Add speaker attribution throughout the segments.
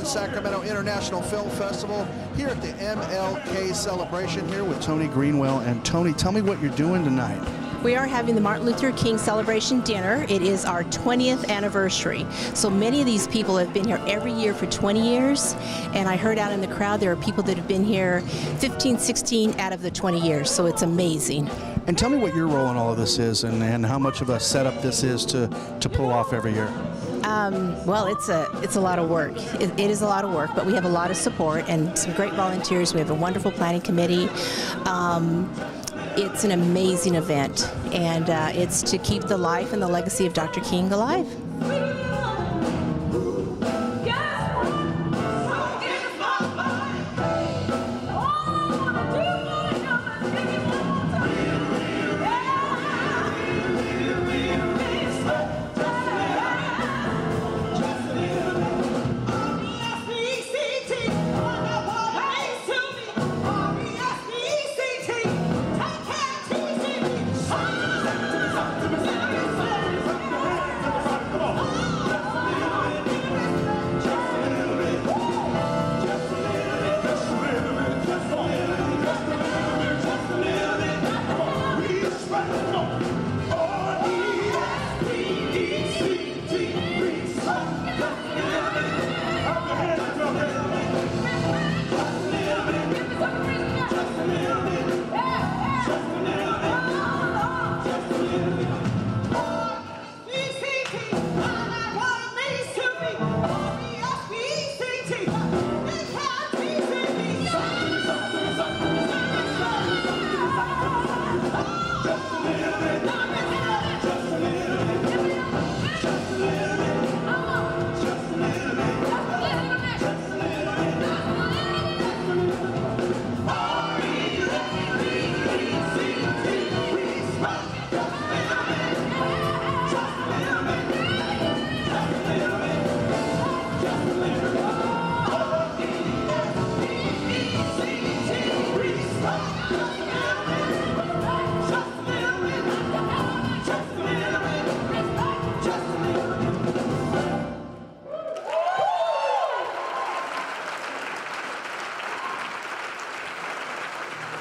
Speaker 1: Sacramento International Film Festival here at the MLK Celebration here with Tony Greenwell. And Tony, tell me what you're doing tonight.
Speaker 2: We are having the Martin Luther King Celebration dinner. It is our 20th anniversary. So many of these people have been here every year for 20 years. And I heard out in the crowd there are people that have been here 15, 16 out of the 20 years. So it's amazing.
Speaker 1: And tell me what your role in all of this is and how much of a setup this is to pull off every year.
Speaker 2: Well, it's a lot of work. It is a lot of work, but we have a lot of support and some great volunteers. We have a wonderful planning committee. It's an amazing event, and it's to keep the life and the legacy of Dr. King alive.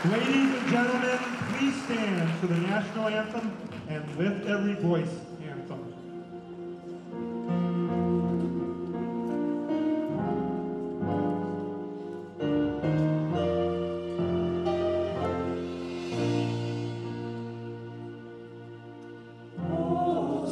Speaker 3: Ladies and gentlemen, please stand for the national anthem and Lift Every Voice anthem.
Speaker 4: Oh,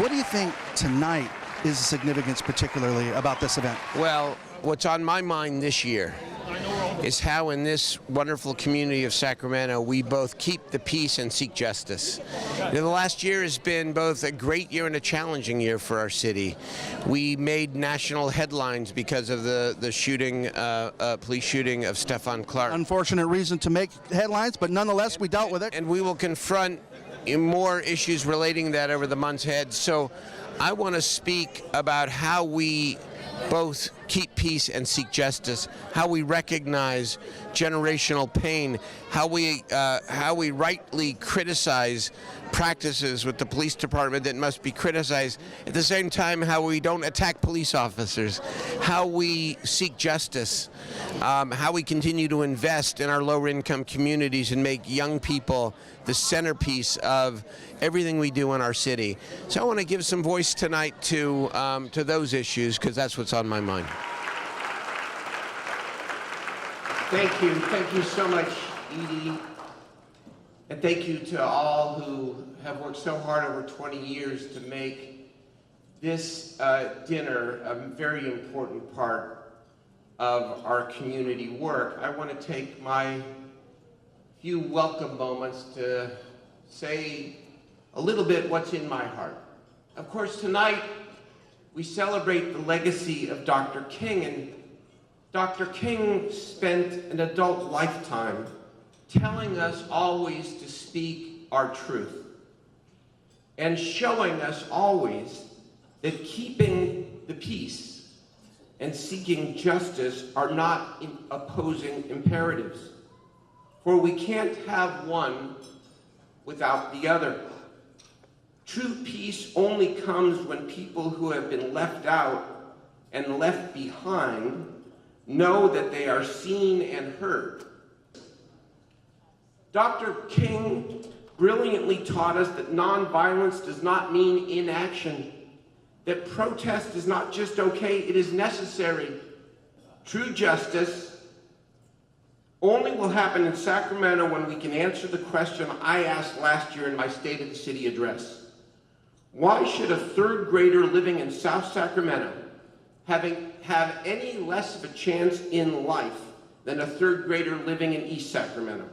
Speaker 1: What do you think tonight is the significance particularly about this event?
Speaker 4: Well, what's on my mind this year is how in this wonderful community of Sacramento we both keep the peace and seek justice. The last year has been both a great year and a challenging year for our city. We made national headlines because of the shooting, police shooting of Stephon Clark.
Speaker 1: Unfortunate reason to make headlines, but nonetheless we dealt with it.
Speaker 4: And we will confront more issues relating to that over the months ahead. So I want to speak about how we both keep peace and seek justice, how we recognize generational pain, how we rightly criticize practices with the police department that must be criticized, at the same time how we don't attack police officers, how we seek justice, how we continue to invest in our lower income communities and make young people the centerpiece of everything we do in our city. So I want to give some voice tonight to those issues, because that's what's on my mind.
Speaker 5: Thank you so much, Edie. And thank you to all who have worked so hard over 20 years to make this dinner a very important part of our community work. I want to take my few welcome moments to say a little bit what's in my heart. Of course, tonight we celebrate the legacy of Dr. King, and Dr. King spent an adult lifetime telling us always to speak our truth and showing us always that keeping the peace and seeking justice are not opposing imperatives, for we can't have one without the other. True peace only comes when people who have been left out and left behind know that they are seen and heard. Dr. King brilliantly taught us that nonviolence does not mean inaction, that protest is not just okay, it is necessary. True justice only will happen in Sacramento when we can answer the question I asked last year in my State of the City address. Why should a third grader living in South Sacramento have any less of a chance in life than a third grader living in East Sacramento?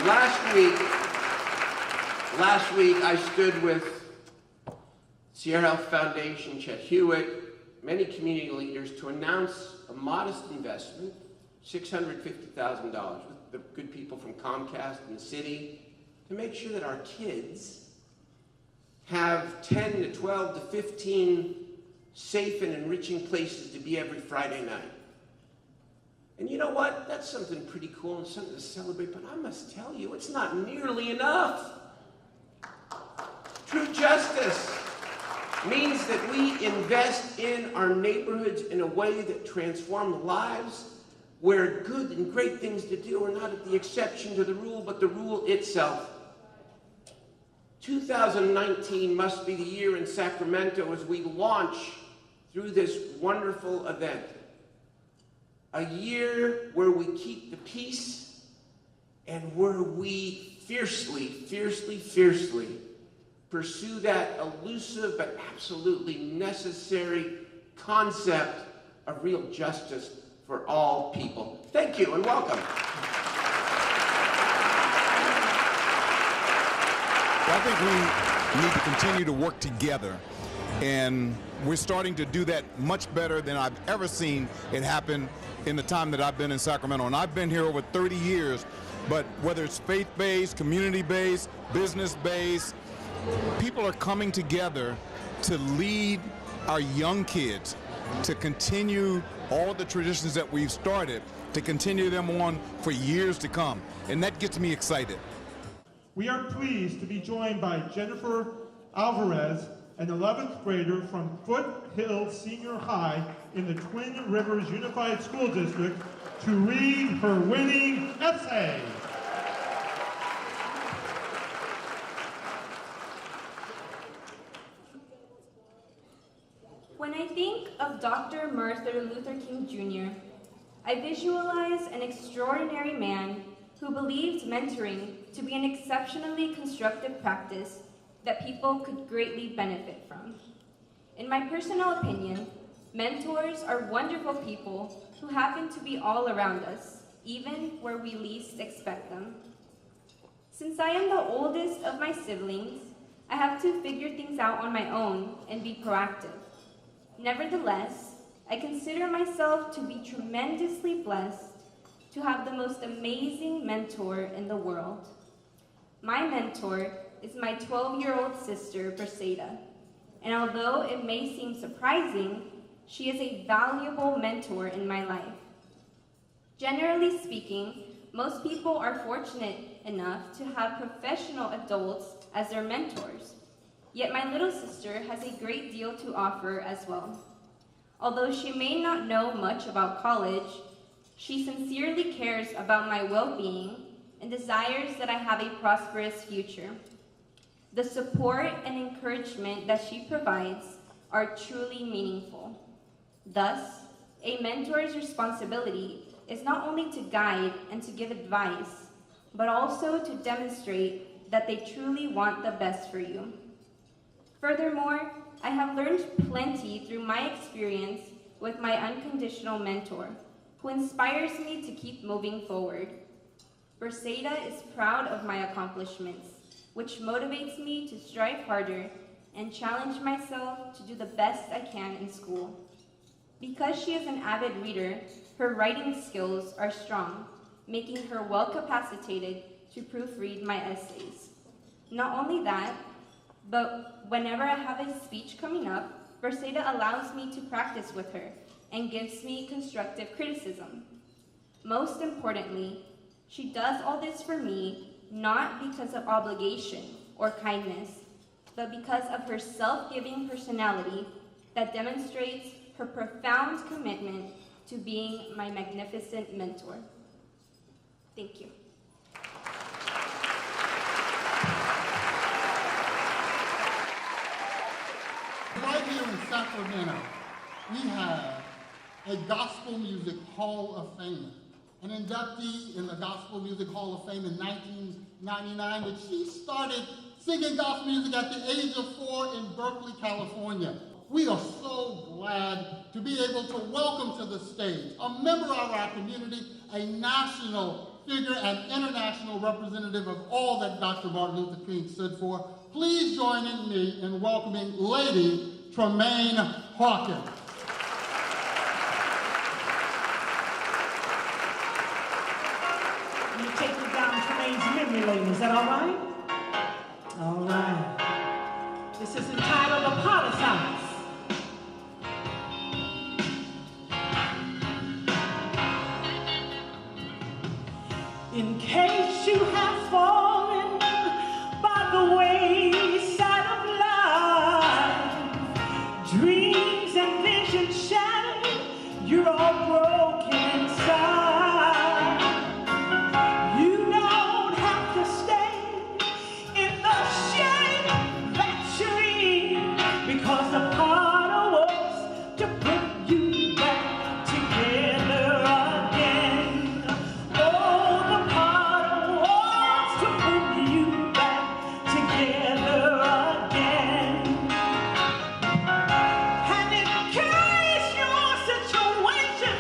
Speaker 5: Last week I stood with Sierra Health Foundation, Chet Hewitt, many community leaders to announce a modest investment, $650,000, with the good people from Comcast and the city, to make sure that our kids have 10 to 12 to 15 safe and enriching places to be every Friday night. And you know what? That's something pretty cool and something to celebrate, but I must tell you, it's not nearly enough. True justice means that we invest in our neighborhoods in a way that transforms lives, where good and great things to do are not the exception to the rule, but the rule itself. 2019 must be the year in Sacramento as we launch through this wonderful event. A year where we keep the peace and where we fiercely pursue that elusive but absolutely necessary concept of real justice for all people. Thank you and welcome.
Speaker 6: I think we need to continue to work together, and we're starting to do that much better than I've ever seen it happen in the time that I've been in Sacramento. And I've been here over 30 years, but whether it's faith-based, community-based, business-based, people are coming together to lead our young kids, to continue all the traditions that we've started, to continue them on for years to come. And that gets me excited.
Speaker 3: We are pleased to be joined by Jennifer Olivares, an 11th grader from Foothill Senior High in the Twin Rivers Unified School District, to read her winning essay.
Speaker 7: When I think of Dr. Martin Luther King Jr., I visualize an extraordinary man who believed mentoring to be an exceptionally constructive practice that people could greatly benefit from. In my personal opinion, mentors are wonderful people who happen to be all around us, even where we least expect them. Since I am the oldest of my siblings, I have to figure things out on my own and be proactive. Nevertheless, I consider myself to be tremendously blessed to have the most amazing mentor in the world. My mentor is my 12-year-old sister, Berceda, and although it may seem surprising, she is a valuable mentor in my life. Generally speaking, most people are fortunate enough to have professional adults as their mentors, yet my little sister has a great deal to offer as well. Although she may not know much about college, she sincerely cares about my well-being and desires that I have a prosperous future. The support and encouragement that she provides are truly meaningful. Thus, a mentor's responsibility is not only to guide and to give advice, but also to demonstrate that they truly want the best for you. Furthermore, I have learned plenty through my experience with my unconditional mentor, who inspires me to keep moving forward. Berceda is proud of my accomplishments, which motivates me to strive harder and challenge myself to do the best I can in school. Because she is an avid reader, her writing skills are strong, making her well-capacitated to proofread my essays. Not only that, but whenever I have a speech coming up, Berceda allows me to practice with her and gives me constructive criticism. Most importantly, she does all this for me not because of obligation or kindness, but because of her self-giving personality that demonstrates her profound commitment to being my magnificent mentor. Thank you.
Speaker 8: Right here in Sacramento, we have a Gospel Music Hall of Fame, an inductee in the Gospel Music Hall of Fame in 1999, but she started singing gospel music at the age of 4 in Berkeley, California. We are so glad to be able to welcome to the stage a member of our community, a national figure and international representative of all that Dr. Martin Luther King stood for. Please join me in welcoming Lady Tremaine Hawkins.
Speaker 9: I'm going to take you down Tremaine's memory lane. Is that all right? All right. This is entitled Apologize. In case you have fallen by the wayside of life, dreams and visions shattered, you're all broken inside. You don't have to stay in the shame that you're in, because the potter was to put you back together again. Oh, the potter wants to put you back together again. And in case your situation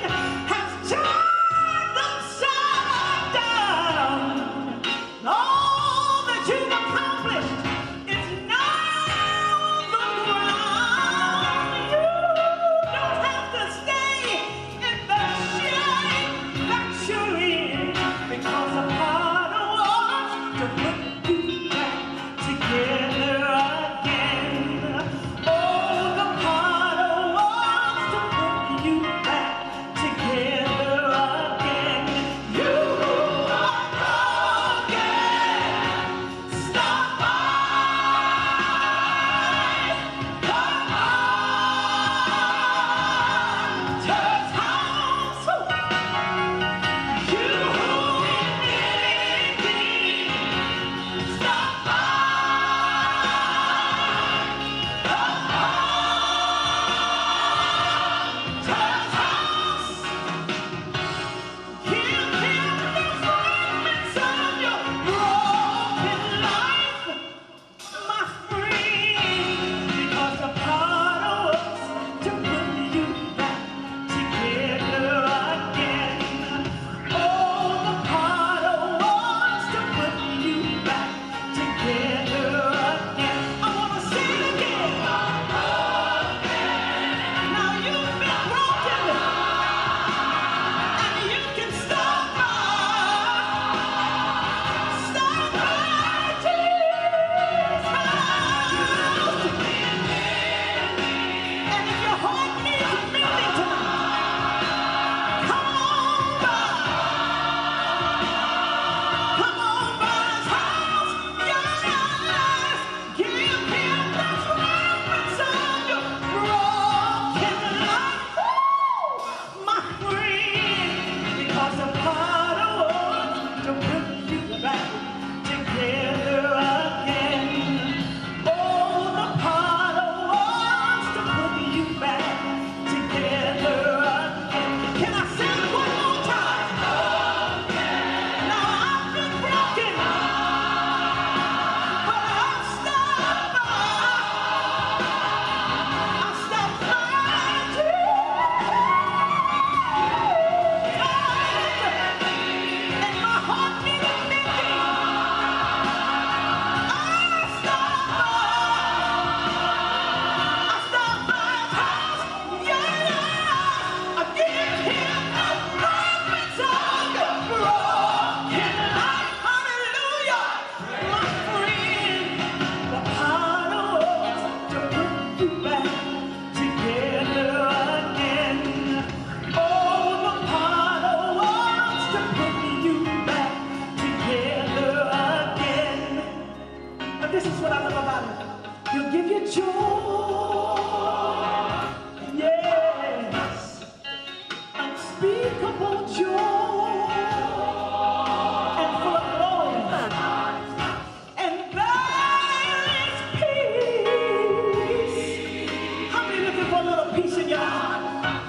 Speaker 9: Can I say it one more time? Now I've been broken, but I've stopped fighting. And my heart needed mending. This is what I love about it. He'll give you joy. Yes. Unspeakable joy. And full of glory. And there is peace. How many looking for a little peace in your life?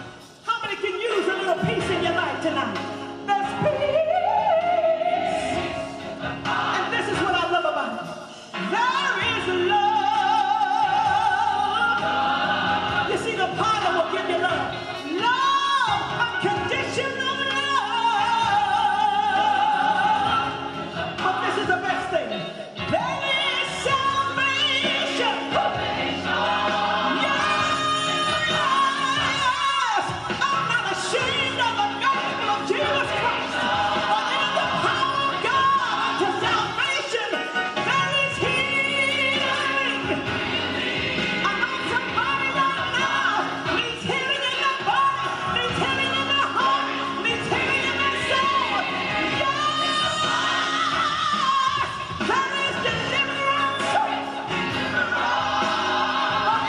Speaker 9: How many can use a little peace in your life tonight? There's peace. And this is what I love about it. There is love. You see, the Father will give you love. Love, unconditional love. But this is the best thing. There is salvation. Yes! I'm not ashamed of the gospel of Jesus Christ. But in the power of God to salvation, there is healing. I know somebody right now needs healing in their body, needs healing in their heart, needs healing in their soul. Yes! There is deliverance for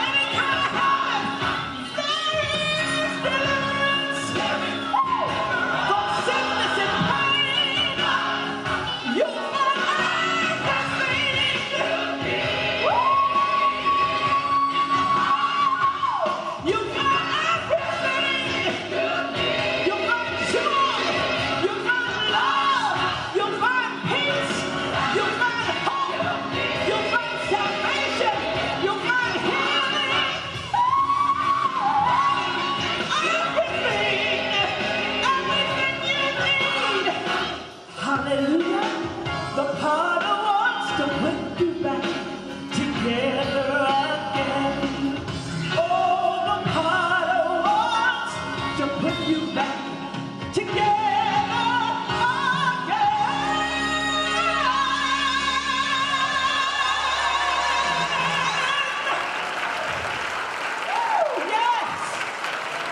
Speaker 9: any kind of habit. There is deliverance from sickness and pain. You find everything. You got everything. You find joy. You find love. You find peace. You find hope. You find salvation. You find healing. Everything you need. Hallelujah. The Father wants to put you back together again. Oh, the Father wants to put you back together again. Oh, yes.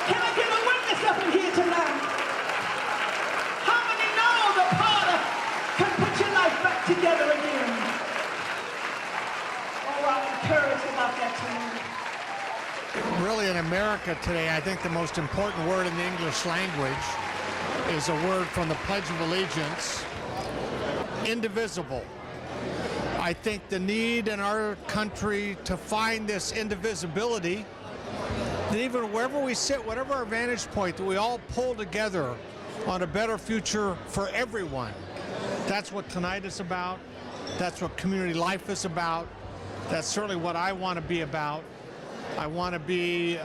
Speaker 9: Can I get a witness up in here tonight? How many know the Father can put your life back together again? Oh, I'm encouraged about that tonight.
Speaker 10: Really, in America today, I think the most important word in the English language is a word from the Pledge of Allegiance, indivisible. I think the need in our country to find this indivisibility, that even wherever we sit, whatever our vantage point, that we all pull together on a better future for everyone. That's what tonight is about. That's what community life is about. That's certainly what I want to be about. I want to be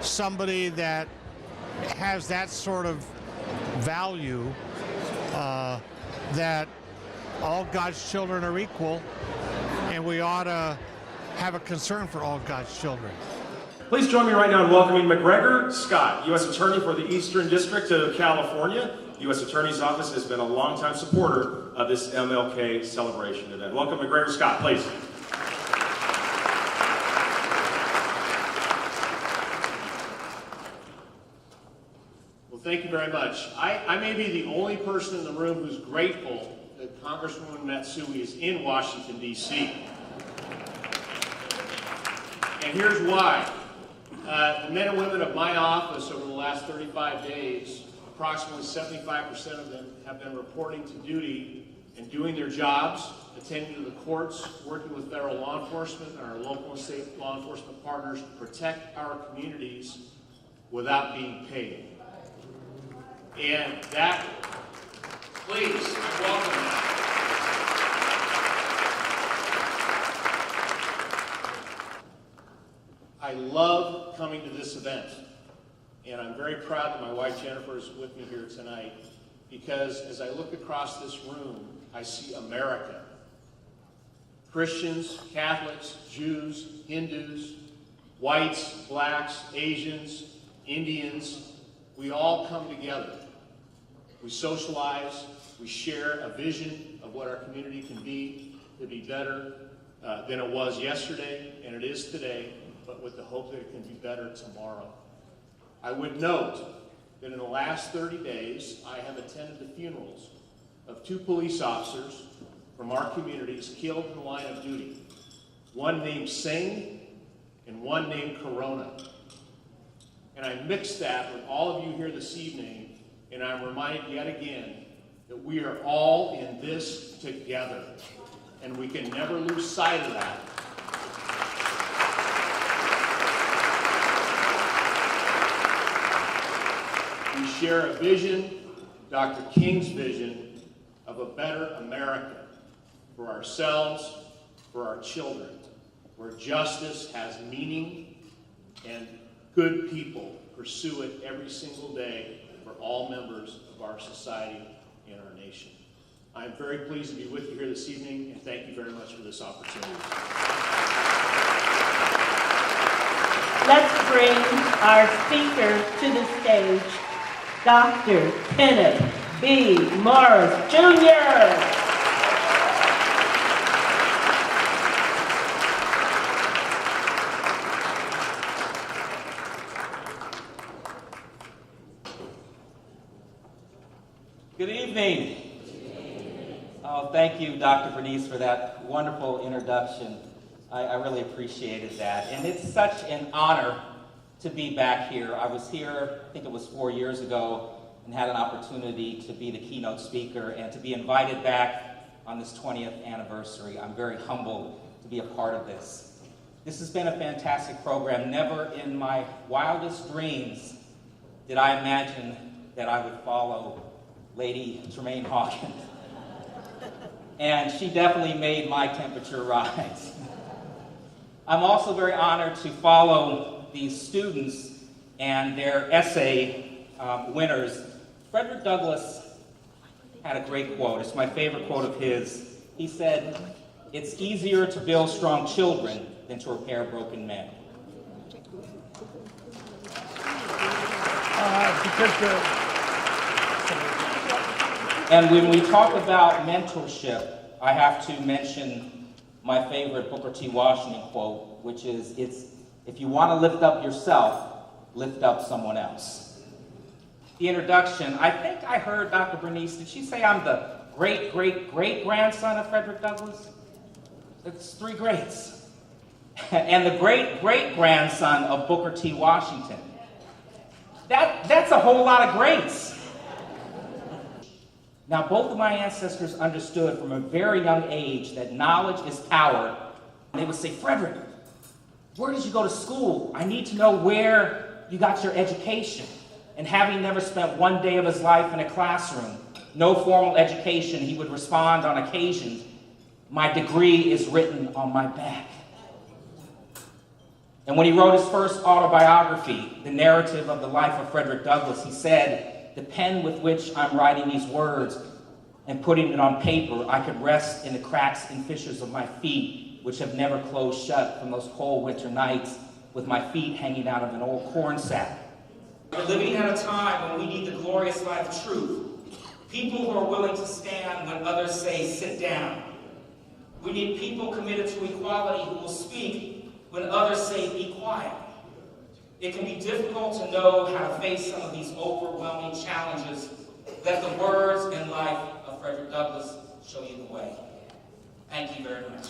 Speaker 10: somebody that has that sort of value, that all God's children are equal, and we ought to have a concern for all God's children.
Speaker 11: Please join me right now in welcoming McGregor Scott, U.S. Attorney for the Eastern District of California. U.S. Attorney's Office has been a longtime supporter of this MLK Celebration event. Welcome, McGregor Scott, please.
Speaker 12: Well, thank you very much. I may be the only person in the room who's grateful that Congresswoman Matsui is in Washington, D.C. And here's why. The men and women of my office over the last 35 days, approximately 75% of them have been reporting to duty and doing their jobs, attending to the courts, working with federal law enforcement and our local and state law enforcement partners to protect our communities without being paid. And that, please, I welcome that. I love coming to this event, and I'm very proud that my wife Jennifer is with me here tonight, because as I look across this room, I see America. Christians, Catholics, Jews, Hindus, whites, blacks, Asians, Indians, we all come together. We socialize, we share a vision of what our community can be to be better than it was yesterday, and it is today, but with the hope that it can be better tomorrow. I would note that in the last 30 days, I have attended the funerals of 2 police officers from our communities killed in the line of duty. One named Singh and one named Corona. And I mix that with all of you here this evening, and I'm reminded yet again that we are all in this together, and we can never lose sight of that. We share a vision, Dr. King's vision, of a better America for ourselves, for our children, where justice has meaning and good people pursue it every single day for all members of our society and our nation. I'm very pleased to be with you here this evening, and thank you very much for this opportunity.
Speaker 9: Let's bring our speaker to the stage, Dr. Kenneth B. Morris, Jr.
Speaker 13: Good evening. Oh, thank you, Dr. Bernice, for that wonderful introduction. I really appreciated that. And it's such an honor to be back here. I was here, I think it was 4 years ago, and had an opportunity to be the keynote speaker and to be invited back on this 20th anniversary. I'm very humbled to be a part of this. This has been a fantastic program. Never in my wildest dreams did I imagine that I would follow Lady Tremaine Hawkins. And she definitely made my temperature rise. I'm also very honored to follow these students and their essay winners. Frederick Douglass had a great quote. It's my favorite quote of his. He said, "It's easier to build strong children than to repair broken men." And when we talk about mentorship, I have to mention my favorite Booker T. Washington quote, which is, if you want to lift up yourself, lift up someone else. The introduction, I think I heard Dr. Bernice, did she say I'm the great-great-great-grandson of Frederick Douglass? It's 3 greats. And the great-great-grandson of Booker T. Washington. That's a whole lot of greats. Now, both of my ancestors understood from a very young age that knowledge is power. And they would say, "Frederick, where did you go to school? I need to know where you got your education." And having never spent one day of his life in a classroom, no formal education, he would respond on occasions, "My degree is written on my back." And when he wrote his first autobiography, the narrative of the life of Frederick Douglass, he said, "The pen with which I'm writing these words and putting it on paper, I could rest in the cracks and fissures of my feet, which have never closed shut from those cold winter nights with my feet hanging out of an old corn sack." We're living at a time when we need the glorious light of truth. People who are willing to stand when others say, "Sit down." We need people committed to equality who will speak when others say, "Be quiet." It can be difficult to know how to face some of these overwhelming challenges. Let the words and life of Frederick Douglass show you the way. Thank you very much.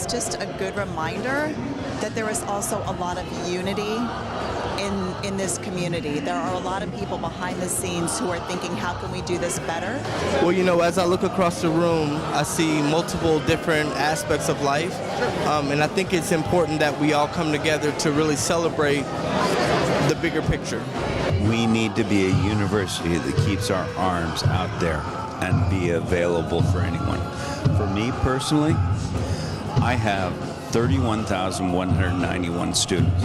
Speaker 14: just a good reminder that there is also a lot of unity in this community. There are a lot of people behind the scenes who are thinking, how can we do this better?
Speaker 15: Well, you know, as I look across the room, I see multiple different aspects of life, and I think it's important that we all come together to really celebrate the bigger picture.
Speaker 16: We need to be a university that keeps our arms out there and be available for anyone. For me personally, I have 31,191 students.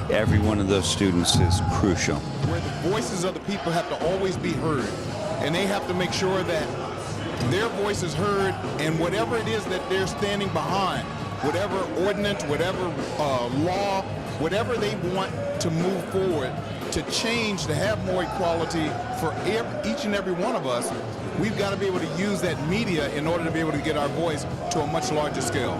Speaker 16: Every one of those students is crucial.
Speaker 6: Where the voices of the people have to always be heard, and they have to make sure that their voice is heard, and whatever it is that they're standing behind, whatever ordinance, whatever law, whatever they want to move forward to change, to have more equality for each and every one of us, we've got to be able to use that media in order to be able to get our voice to a much larger scale.